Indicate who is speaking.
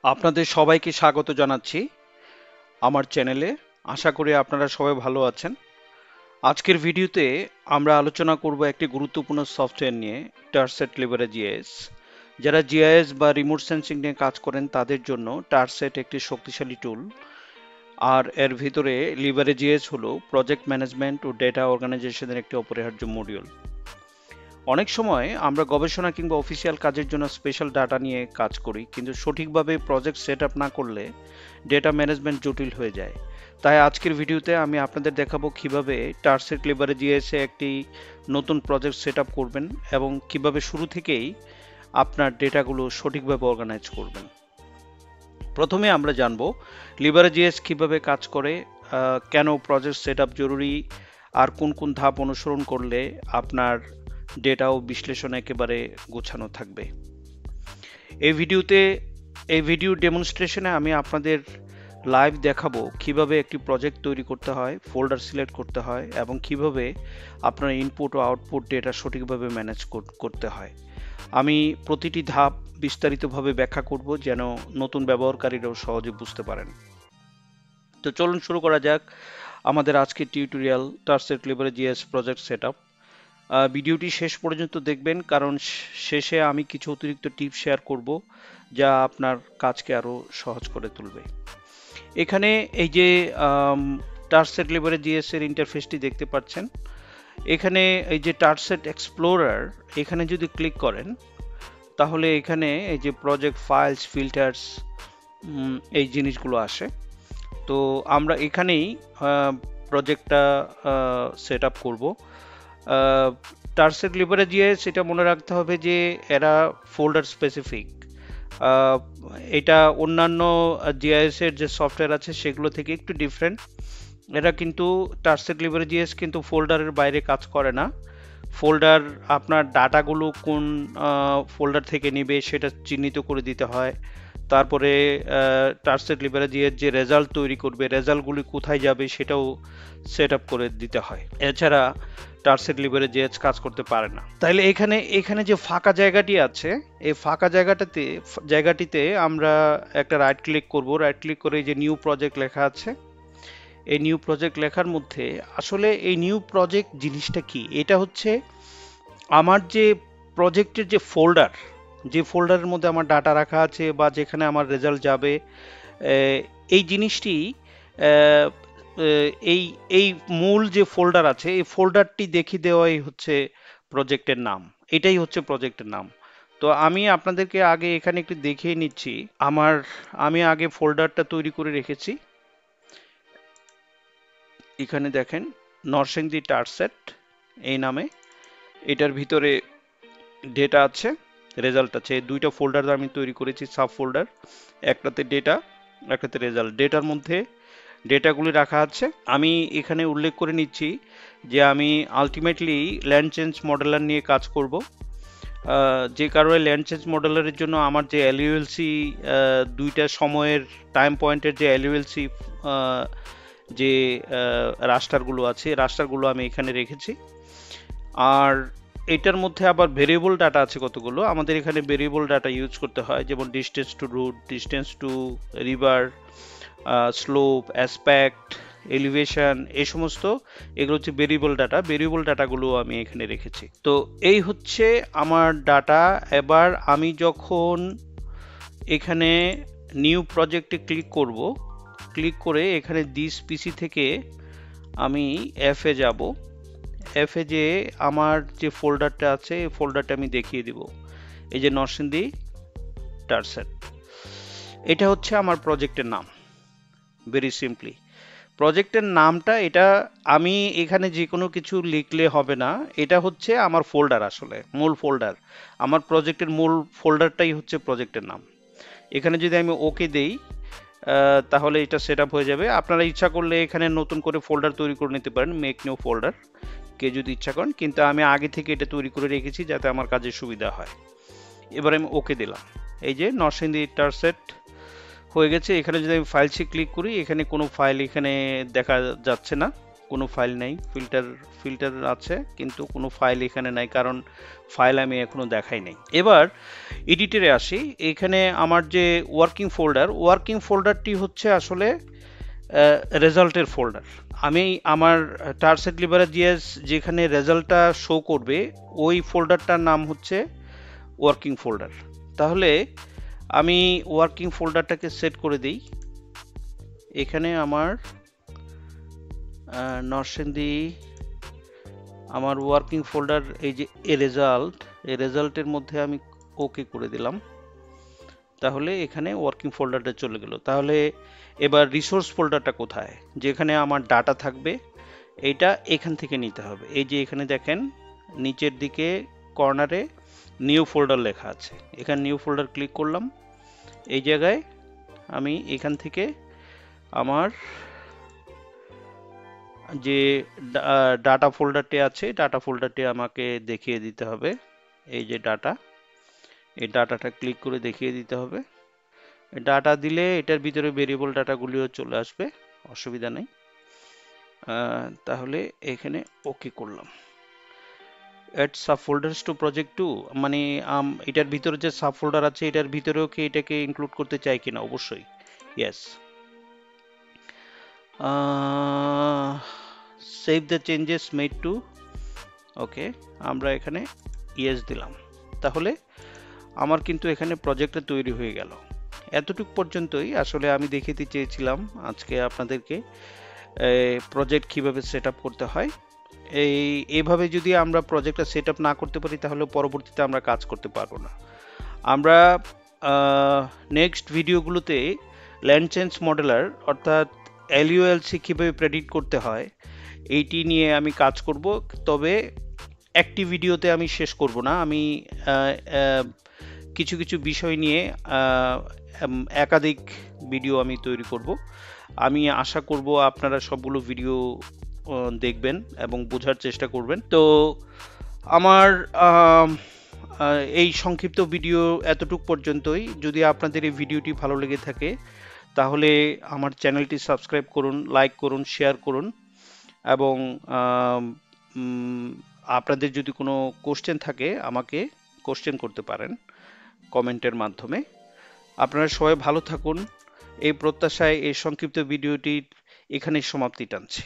Speaker 1: আপনাদের সবাইকে স্বাগত জানাচ্ছি আমার চ্যানেলে। আশা করি আপনারা সবাই ভালো আছেন। আজকের ভিডিওতে আমরা আলোচনা করব একটি গুরুত্বপূর্ণ সফটওয়্যার নিয়ে, টারসেট লিভারে জিআইএস। যারা জিআইএস বা রিমোট সেন্সিং নিয়ে কাজ করেন তাদের জন্য টারসেট একটি শক্তিশালী টুল। আর এর ভিতরে লিভারে জিআইএস হলো প্রজেক্ট ম্যানেজমেন্ট ও ডেটা অর্গানাইজেশনের একটি অপরিহার্য মডিউল। অনেক সময় আমরা গবেষণা কিংবা অফিসিয়াল কাজের জন্য স্পেশাল ডাটা নিয়ে কাজ করি, কিন্তু সঠিকভাবে প্রজেক্ট সেট আপ না করলে ডেটা ম্যানেজমেন্ট জটিল হয়ে যায়। তাই আজকের ভিডিওতে আমি আপনাদের দেখাবো কিভাবে টারসেট লিভারে জিএসএ একটি নতুন প্রজেক্ট সেট আপ করবেন এবং কিভাবে শুরু থেকেই আপনার ডেটাগুলো সঠিকভাবে অর্গানাইজ করবেন। প্রথমে আমরা জানবো লিভারে জিএস কিভাবে কাজ করে, কেন প্রজেক্ট সেট আপ জরুরি, আর কোন কোন ধাপ অনুসরণ করলে আপনার ডেটা ও বিশ্লেষণ একেবারে গোছানো থাকবে। এই ভিডিওতে এই ভিডিও ডেমনস্ট্রেশনে আমি আপনাদের লাইভ দেখাবো কিভাবে একটি প্রজেক্ট তৈরি করতে হয়, ফোল্ডার সিলেক্ট করতে হয় এবং কিভাবে আপনার ইনপুট ও আউটপুট ডেটা সঠিকভাবে ম্যানেজ করতে হয়। আমি প্রতিটি ধাপ বিস্তারিতভাবে ব্যাখ্যা করব যেন নতুন ব্যবহারকারীরাও সহজে বুঝতে পারেন। তো চলুন শুরু করা যাক আমাদের আজকের টিউটোরিয়াল টারসেট লিভারে জিএস প্রজেক্ট সেটআপ। ভিডিওটি শেষ পর্যন্ত দেখবেন, কারণ শেষে আমি কিছু অতিরিক্ত টিপস শেয়ার করব যা আপনার কাজকে আরো সহজ করে তুলবে। এখানে এই যে টারসেট লিভারে জিএস এর ইন্টারফেসটি দেখতে পাচ্ছেন। এখানে এই যে টারসেট এক্সপ্লোরার, এখানে যদি ক্লিক করেন তাহলে এখানে এই যে প্রজেক্ট ফাইলস ফিল্টার্স এই জিনিসগুলো আসে। তো আমরা এখানেই প্রজেক্টটা সেট আপ করবো। টারসেট লিভারে জিআইএস এটা মনে রাখতে হবে যে এরা ফোল্ডার স্পেসিফিক। এটা অন্যান্য জিআইএস এর যে সফটওয়্যার আছে সেগুলো থেকে একটু ডিফারেন্ট। এরা কিন্তু টারসেট লিভারে জিআইএস কিন্তু ফোল্ডারের বাইরে কাজ করে না। ফোল্ডার আপনার ডাটাগুলো কোন ফোল্ডার থেকে নেবে সেটা চিহ্নিত করে দিতে হয়। তারপরে টারসেট লিভারে জিআইএস যে রেজাল্ট তৈরি করবে, রেজাল্টগুলি কোথায় যাবে সেটাও সেট আপ করে দিতে হয়। এছাড়া টারসেট লিভারে জিআইএস কাজ করতে পারে না। তাইলে এখানে যে ফাঁকা জায়গাটি আছে, এই ফাঁকা জায়গাটিতে আমরা একটা রাইট ক্লিক করব। রাইট ক্লিক করে এই যে নিউ প্রজেক্ট লেখা আছে, এই নিউ প্রজেক্ট লেখার মধ্যে আসলে এই নিউ প্রজেক্ট জিনিসটা কি? এটা হচ্ছে আমার যে প্রজেক্টের যে ফোল্ডারের মধ্যে আমার ডাটা রাখা আছে বা যেখানে আমার রেজাল্ট যাবে, এই জিনিসটি এই এই মূল যে ফোল্ডার আছে এই ফোল্ডারটি দেখিয়ে দেওয়াই হচ্ছে প্রজেক্টের নাম। এটাই হচ্ছে প্রজেক্টের নাম। তো আমি আপনাদেরকে আগে এখানে একটু দেখিয়ে নিচ্ছি। আমি আগে ফোল্ডারটা তৈরি করে রেখেছি। এখানে দেখেন নরসিংদী টারসেট এই নামে। এটার ভিতরে ডেটা আছে, রেজাল্ট আছে। এই দুইটা ফোল্ডার আমি তৈরি করেছি, সাব ফোল্ডার। একটাতে ডেটা, একটাতে রেজাল্ট। ডেটার মধ্যে ডেটাগুলি রাখা আছে। আমি এখানে উল্লেখ করে নিচ্ছি যে আমি আলটিমেটলি ল্যান্ড চেঞ্জ মডেলার নিয়ে কাজ করব। যে কারণে ল্যান্ড চেঞ্জ মডেলারের জন্য আমার যে এলইউএলসি দুইটা সময়ের টাইম পয়েন্টের যে এলইউএলসি যে রাস্টারগুলো আছে, রাস্টারগুলো আমি এখানে রেখেছি। আর এটার মধ্যে আবার ভেরিয়েবল ডাটা আছে কতগুলো। আমাদের এখানে ভেরিয়েবল ডাটা ইউজ করতে হয়, যেমন distance to route, distance to river, slope, aspect, elevation, এই সমস্ত এগুলো হচ্ছে ভেরিয়েবল ডাটা। ভেরিয়েবল ডাটাগুলো আমি এখানে রেখেছি। তো এই হচ্ছে আমার ডাটা। এবার আমি যখন এখানে নিউ প্রজেক্টে ক্লিক করব, ক্লিক করে এখানে দিস পিসি থেকে আমি এফে যাব। এফে যে আমার যে ফোল্ডারটা আছে এই ফোল্ডারটা আমি দেখিয়ে দিব। এই যে নরসিংদী টারসেট, এটা হচ্ছে আমার প্রজেক্টের নাম। ভেরি সিম্পলি প্রজেক্টের নামটা, এটা আমি এখানে যে কোনো কিছু লিখলে হবে না। এটা হচ্ছে আমার ফোল্ডার, আসলে মূল ফোল্ডার। আমার প্রজেক্টের মূল ফোল্ডারটাই হচ্ছে প্রজেক্টের নাম। এখানে যদি আমি ওকে দেই তাহলে এটা সেট আপ হয়ে যাবে। আপনারা ইচ্ছা করলে এখানে নতুন করে ফোল্ডার তৈরি করে নিতে পারেন, মেক নিউ ফোল্ডার, কে যদি ইচ্ছা করেন, কিন্তু আমি আগে থেকে এটা তৈরি করে রেখেছি যাতে আমার কাজের সুবিধা হয়। এবার আমি ওকে দিলাম। এই যে নরসিংদী টারসেট হয়ে গেছে। এখানে যদি আমি ফাইলসে ক্লিক করি, এখানে কোনো ফাইল এখানে দেখা যাচ্ছে না, কোনো ফাইল নেই। ফিল্টার আছে কিন্তু কোনো ফাইল এখানে নাই, কারণ ফাইল আমি এখনো দেখাই নাই। এবার এডিটরে আসি। এখানে আমার যে ওয়ার্কিং ফোল্ডারটি হচ্ছে আসলে রেজাল্টের ফোল্ডার। আমি আমার টারসেট লিভারেজিয়াস যেখানে রেজাল্টটা শো করবে ওই ফোল্ডারটার নাম হচ্ছে ওয়ার্কিং ফোল্ডার। তাহলে আমি ওয়ার্কিং ফোল্ডারটাকে সেট করে দিই। এখানে আমার নরসিংদী আমার ওয়ার্কিং ফোল্ডার, এই যে এই রেজাল্টের মধ্যে আমি ওকে করে দিলাম। তাহলে এখানে ওয়ার্কিং ফোল্ডারটা চলে গেল। তাহলে এবার রিসোর্স ফোল্ডারটা কোথায়? যেখানে আমার ডাটা থাকবে এইটা এখান থেকে নিতে হবে। এই যে এখানে দেখেন নিচের দিকে কর্নারে নিউ ফোল্ডার লেখা আছে, এখানে নিউ ফোল্ডার ক্লিক করলাম। এই জায়গায় আমি এখান থেকে আমার যে ডাটা ফোল্ডারটি আছে ডাটা ফোল্ডারটি আমাকে দেখিয়ে দিতে হবে। এই যে ডাটা, এই ডাটাটা ক্লিক করে দেখিয়ে দিতে হবে। ডাটা দিলে এটার ভিতরে ভেরিয়েবল ডাটাগুলিও চলে আসবে, অসুবিধা নেই। তাহলে এখানে ওকে করলাম। Add subfolders to project 2, মানে এটার ভিতরে যে সাব ফোল্ডার আছে এটার ভিতরেও কি এটাকে ইনক্লুড করতে চাই কিনা? অবশ্যই yes. Save the changes made to, okay, আমরা এখানে ইয়েস দিলাম। তাহলে আমার কিন্তু এখানে প্রজেক্টটা তৈরি হয়ে গেল। এতটুক পর্যন্তই আসলে আমি দেখাতে চেয়েছিলাম আজকে আপনাদেরকে প্রজেক্ট কিভাবে সেট আপ করতে হয়। এইভাবে যদি আমরা প্রজেক্টটা সেট আপ না করতে পারি তাহলে পরবর্তীতে আমরা কাজ করতে পারবো না। আমরা নেক্সট ভিডিওগুলোতে ল্যান্ড চেঞ্জ মডেলার অর্থাৎ এলইউএলসি কীভাবে প্রেডিক্ট করতে হয় এইটি নিয়ে আমি কাজ করব। তবে একটি ভিডিওতে আমি শেষ করব না, আমি কিছু কিছু বিষয় নিয়ে একাধিক ভিডিও আমি তৈরি করব। আমি আশা করব আপনারা সবগুলো ভিডিও দেখবেন এবং বোঝার চেষ্টা করবেন। তো আমার এই সংক্ষিপ্ত ভিডিও এতটুক পর্যন্তই। যদি আপনাদের এই ভিডিওটি ভালো লেগে থাকে তাহলে আমার চ্যানেলটি সাবস্ক্রাইব করুন, লাইক করুন, শেয়ার করুন এবং আপনাদের যদি কোনো কোশ্চেন থাকে আমাকে কোশ্চেন করতে পারেন কমেন্টের মাধ্যমে। আপনারা সবাই ভালো থাকুন এই প্রত্যাশায় এই সংক্ষিপ্ত ভিডিওটির এখানেই সমাপ্তি টানছি।